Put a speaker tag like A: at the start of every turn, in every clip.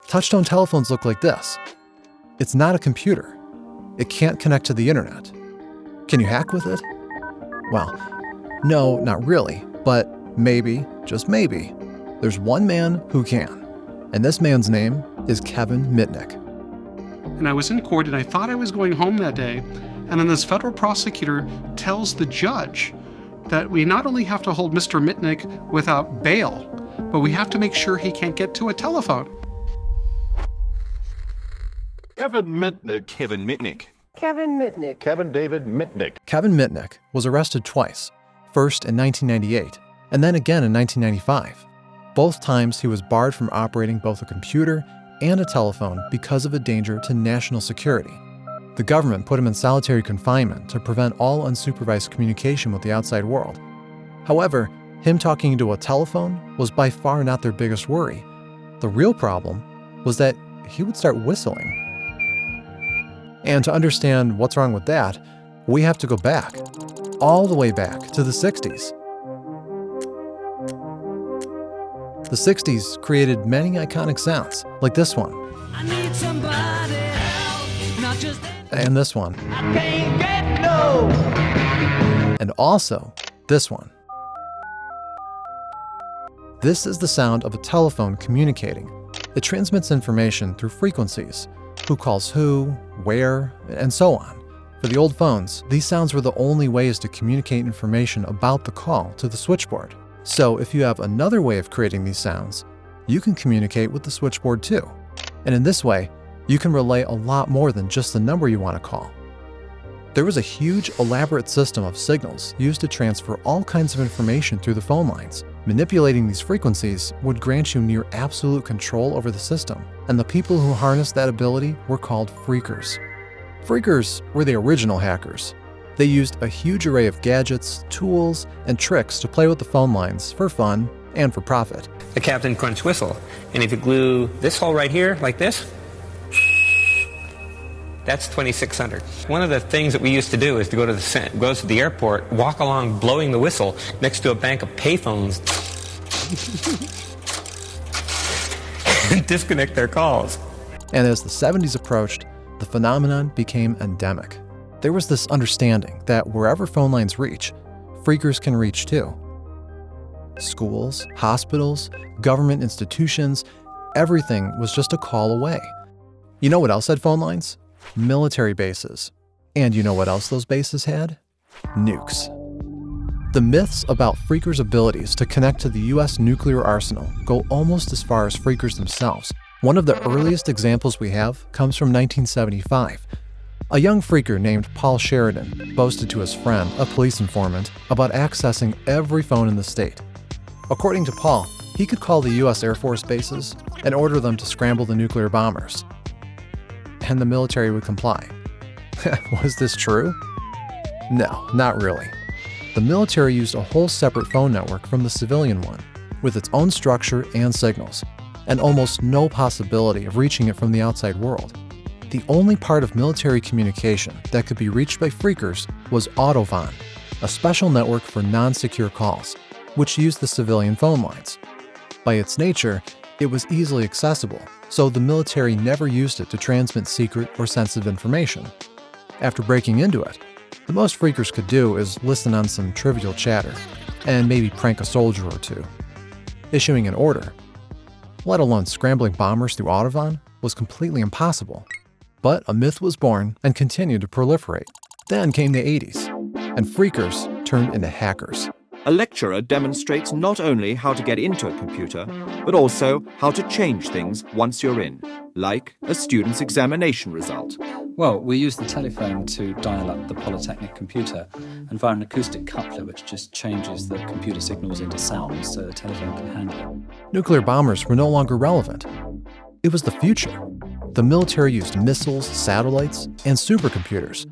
A: Touchtone telephones look like this. It's not a computer. It can't connect to the internet. Can you hack with it? Well, no, not really, but maybe, just maybe, there's one man who can. And this man's name is Kevin Mitnick.
B: And I was in court and I thought I was going home that day. And then this federal prosecutor tells the judge that we not only have to hold Mr. Mitnick without bail, but we have to make sure he can't get to a telephone.
C: Kevin Mitnick.
D: Kevin Mitnick.
E: Kevin Mitnick.
C: Kevin David Mitnick.
A: Kevin Mitnick was arrested twice, first in 1998 and then again in 1995. Both times he was barred from operating both a computer and a telephone because of a danger to national security. The government put him in solitary confinement to prevent all unsupervised communication with the outside world. However, him talking into a telephone was by far not their biggest worry. The real problem was that he would start whistling. And to understand what's wrong with that, we have to go back, all the way back to the 60s. The 60s created many iconic sounds, like this one.
F: I need somebody help, not just
A: and this one.
F: I can't get no.
A: And also this one. This is the sound of a telephone communicating. It transmits information through frequencies, who calls who, where, and so on. For the old phones, these sounds were the only ways to communicate information about the call to the switchboard. So if you have another way of creating these sounds, you can communicate with the switchboard too. And in this way, you can relay a lot more than just the number you want to call. There was a huge, elaborate system of signals used to transfer all kinds of information through the phone lines. Manipulating these frequencies would grant you near absolute control over the system, and the people who harnessed that ability were called phreakers. Phreakers were the original hackers. They used a huge array of gadgets, tools, and tricks to play with the phone lines for fun and for profit.
G: The Captain Crunch whistle. And if you glue this hole right here, like this, that's 2,600. One of the things that we used to do is to go to the airport, walk along blowing the whistle next to a bank of payphones and disconnect their calls.
A: And as the 70s approached, the phenomenon became endemic. There was this understanding that wherever phone lines reach, phreakers can reach too. Schools, hospitals, government institutions, everything was just a call away. You know what else had phone lines? Military bases. And you know what else those bases had? Nukes. The myths about phreakers' abilities to connect to the US nuclear arsenal go almost as far as phreakers themselves. One of the earliest examples we have comes from 1975. A young phreaker named Paul Sheridan boasted to his friend, a police informant, about accessing every phone in the state. According to Paul, he could call the US Air Force bases and order them to scramble the nuclear bombers. And the military would comply. Was this true? No, not really. The military used a whole separate phone network from the civilian one, with its own structure and signals, and almost no possibility of reaching it from the outside world. The only part of military communication that could be reached by phreakers was Autophon, a special network for non-secure calls, which used the civilian phone lines. By its nature, it was easily accessible, so the military never used it to transmit secret or sensitive information. After breaking into it, the most phreakers could do is listen on some trivial chatter, and maybe prank a soldier or two. Issuing an order, let alone scrambling bombers through Autophon, was completely impossible. But a myth was born and continued to proliferate. Then came the 80s, and phreakers turned into hackers.
H: A lecturer demonstrates not only how to get into a computer, but also how to change things once you're in, like a student's examination result.
I: Well, we use the telephone to dial up the Polytechnic computer, and via an acoustic coupler which just changes the computer signals into sounds so the telephone can handle it.
A: Nuclear bombers were no longer relevant. It was the future. The military used missiles, satellites, and supercomputers.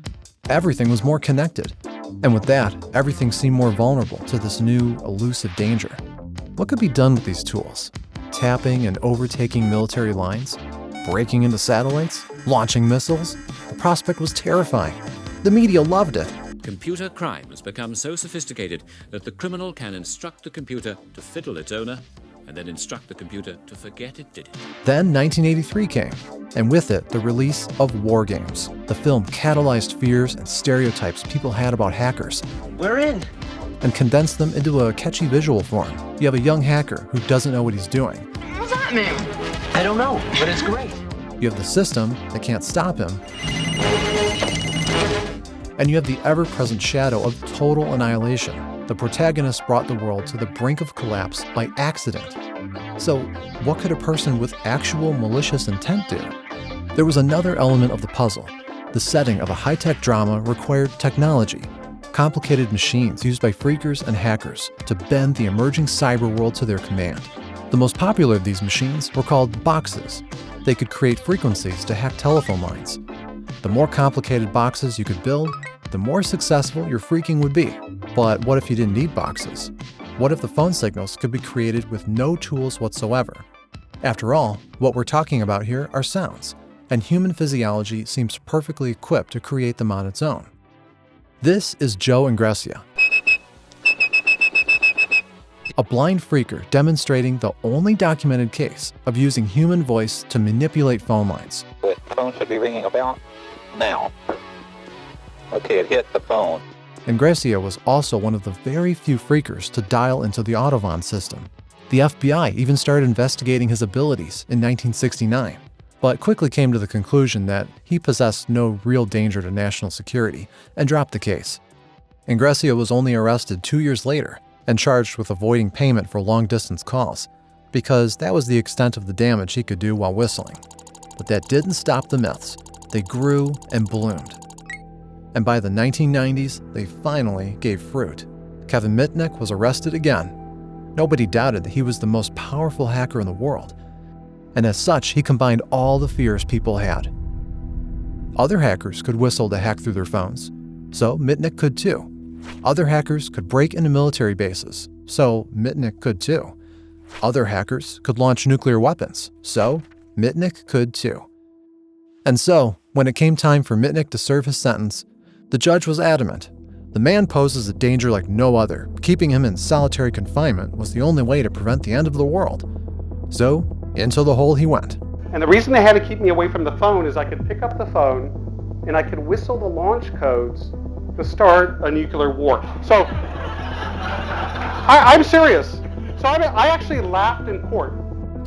A: Everything was more connected. And with that, everything seemed more vulnerable to this new, elusive danger. What could be done with these tools? Tapping and overtaking military lines? Breaking into satellites? Launching missiles? The prospect was terrifying. The media loved it.
J: Computer crime has become so sophisticated that the criminal can instruct the computer to fiddle its owner
D: and then instruct the computer to forget it did it.
A: Then 1983 came, and with it, the release of War Games. The film catalyzed fears and stereotypes people had about hackers.
E: We're in.
A: And condensed them into a catchy visual form. You have a young hacker who doesn't know what he's doing.
E: What's that mean? I don't know, but it's great.
A: You have the system that can't stop him. And you have the ever-present shadow of total annihilation. The protagonist brought the world to the brink of collapse by accident. So, what could a person with actual malicious intent do? There was another element of the puzzle. The setting of a high-tech drama required technology, complicated machines used by phreakers and hackers to bend the emerging cyber world to their command. The most popular of these machines were called boxes. They could create frequencies to hack telephone lines. The more complicated boxes you could build, the more successful your phreaking would be. But what if you didn't need boxes? What if the phone signals could be created with no tools whatsoever? After all, what we're talking about here are sounds, and human physiology seems perfectly equipped to create them on its own. This is Joe Ingressia, a blind phreaker demonstrating the only documented case of using human voice to manipulate phone lines.
J: The phone should be ringing about now. Okay, it hit the phone.
A: Ingressia was also one of the very few phreakers to dial into the Autobahn system. The FBI even started investigating his abilities in 1969, but quickly came to the conclusion that he possessed no real danger to national security and dropped the case. Ingressia was only arrested 2 years later and charged with avoiding payment for long-distance calls, because that was the extent of the damage he could do while whistling. But that didn't stop the myths. They grew and bloomed. And by the 1990s, they finally gave fruit. Kevin Mitnick was arrested again. Nobody doubted that he was the most powerful hacker in the world. And as such, he combined all the fears people had. Other hackers could whistle to hack through their phones, so Mitnick could too. Other hackers could break into military bases, so Mitnick could too. Other hackers could launch nuclear weapons, so Mitnick could too. And so, when it came time for Mitnick to serve his sentence, the judge was adamant. The man poses a danger like no other. Keeping him in solitary confinement was the only way to prevent the end of the world. So, into the hole he went.
B: And the reason they had to keep me away from the phone is I could pick up the phone and I could whistle the launch codes to start a nuclear war. So, I'm serious. So I actually laughed in court.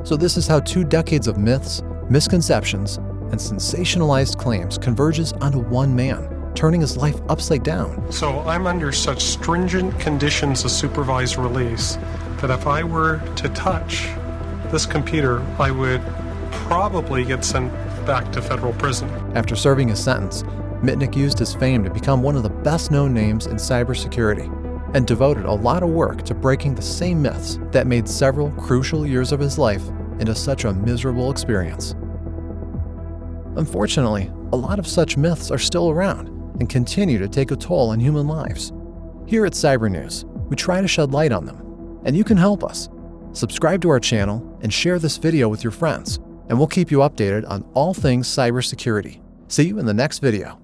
A: So this is how 2 decades of myths, misconceptions, and sensationalized claims converges onto one man, turning his life upside down.
K: So I'm under such stringent conditions of supervised release that if I were to touch this computer, I would probably get sent back to federal prison.
A: After serving his sentence, Mitnick used his fame to become one of the best-known names in cybersecurity and devoted a lot of work to breaking the same myths that made several crucial years of his life into such a miserable experience. Unfortunately, a lot of such myths are still around and continue to take a toll on human lives. Here at Cybernews, we try to shed light on them, and you can help us. Subscribe to our channel and share this video with your friends, and we'll keep you updated on all things cybersecurity. See you in the next video.